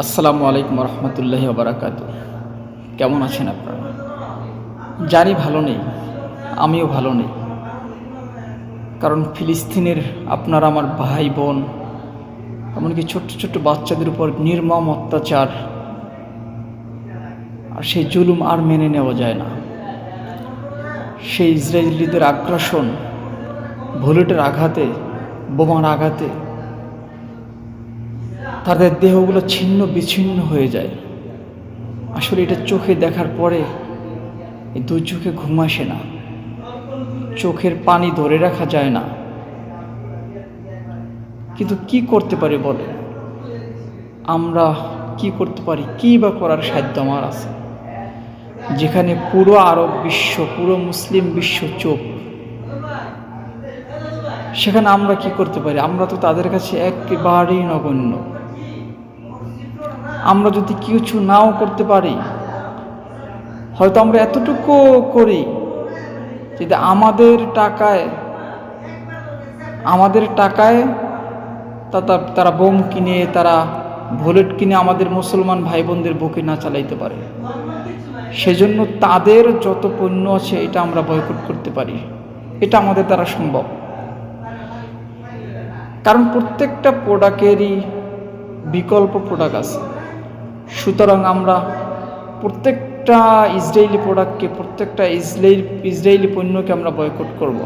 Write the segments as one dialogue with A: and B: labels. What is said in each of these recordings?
A: আসসালামু আলাইকুম রহমতুল্লাহি ওয়া কেমন আছেন আপনারা? জানি ভালো নেই, আমিও ভালো নেই। কারণ ফিলিস্তিনের আপনারা আমার ভাই বোন, এমনকি ছোট্ট ছোট্ট বাচ্চাদের উপর নির্মম অত্যাচার, আর সেই জুলুম আর মেনে নেওয়া যায় না। সেই ইসরায়েলিদের আগ্রাসন, বুলেটের আঘাতে, বোমার আঘাতে তাদের দেহগুলো ছিন্ন বিচ্ছিন্ন হয়ে যায়। আসলে এটা চোখে দেখার পরে এই দুই চোখে ঘুম আসে না, চোখের পানি ধরে রাখা যায় না। কিন্তু কি করতে পারি বলে, আমরা কি করতে পারি? কি বা করার সাধ্য আমার আছে, যেখানে পুরো আরব বিশ্ব, পুরো মুসলিম বিশ্ব চুপ? সেখানে আমরা কি করতে পারি? আমরা তো তাদের কাছে একেবারেই নগণ্য। আমরা যদি কিছু নাও করতে পারি, হয়তো আমরা এতটুকু করি যদি আমাদের টাকায় তারা বোম কিনে, তারা বুলেট কিনে আমাদের মুসলমান ভাই বোনদের বুকে না চালাইতে পারে। সেজন্য তাদের যত পণ্য আছে এটা আমরা বয়কট করতে পারি। এটা আমাদের দ্বারা সম্ভব। কারণ প্রত্যেকটা প্রোডাক্টেরই বিকল্প প্রোডাক্ট আছে। সুতরাং আমরা প্রত্যেকটা ইসরায়েলি প্রোডাক্টকে, প্রত্যেকটা ইসরায়েলি পণ্যকে আমরা বয়কট করব।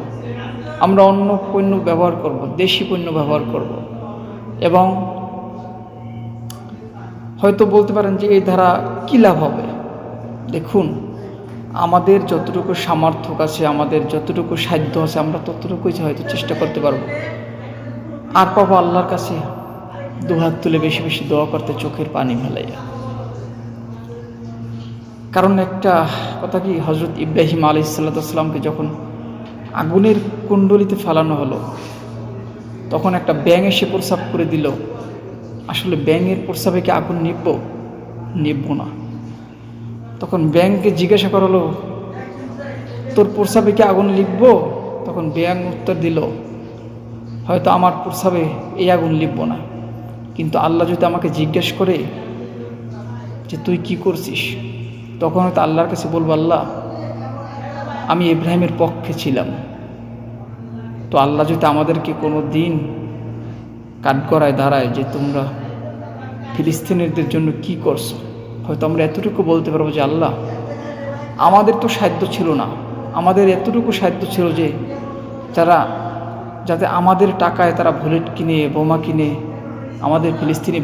A: আমরা অন্য পণ্য ব্যবহার করব, দেশি পণ্য ব্যবহার করব। এবং হয়তো বলতে পারেন যে এই ধারা কী লাভ হবে? দেখুন, আমাদের যতটুকু সামর্থ্য আছে, আমাদের যতটুকু সাধ্য আছে, আমরা ততটুকুই হয়তো চেষ্টা করতে পারবো। আর পাবো আল্লাহর কাছে দুহাত তুলে বেশি বেশি দোয়া করতে, চোখের পানি ফেলাইয়া। কারণ একটা কথা কি, হজরত ইব্রাহিম আলাইহিসসালামকে যখন আগুনের কুণ্ডলিতে ফেলানো হলো, তখন একটা ব্যাঙ এসে প্রস্রাব করে দিল। আসলে ব্যাঙের প্রস্রাবে কি আগুন নিবব না। তখন ব্যাঙকে জিজ্ঞাসা করলো, তোর প্রস্রাবে কি আগুন লিখব? তখন ব্যাঙ উত্তর দিল, হয়তো আমার প্রস্রাবে এই আগুন লিখব না, কিন্তু আল্লাহ যদি আমাকে জিজ্ঞেস করে যে তুই কি করছিস, তখন হয়তো আল্লাহর কাছে বলবো, আল্লাহ, আমি ইব্রাহিমের পক্ষে ছিলাম। তো আল্লাহ যদি আমাদেরকে কোনো দিন কাঠগড়ায় দাঁড়ায় যে তোমরা ফিলিস্তিনিদের জন্য কি করছো, হয়তো আমরা এতটুকু বলতে পারবো যে আল্লাহ, আমাদের তো সাধ্য ছিল না, আমাদের এতটুকু সাধ্য ছিল যে যাতে আমাদের টাকায় তারা বুলেট কিনে, বোমা কিনে আমাদের ফিলিস্তিনি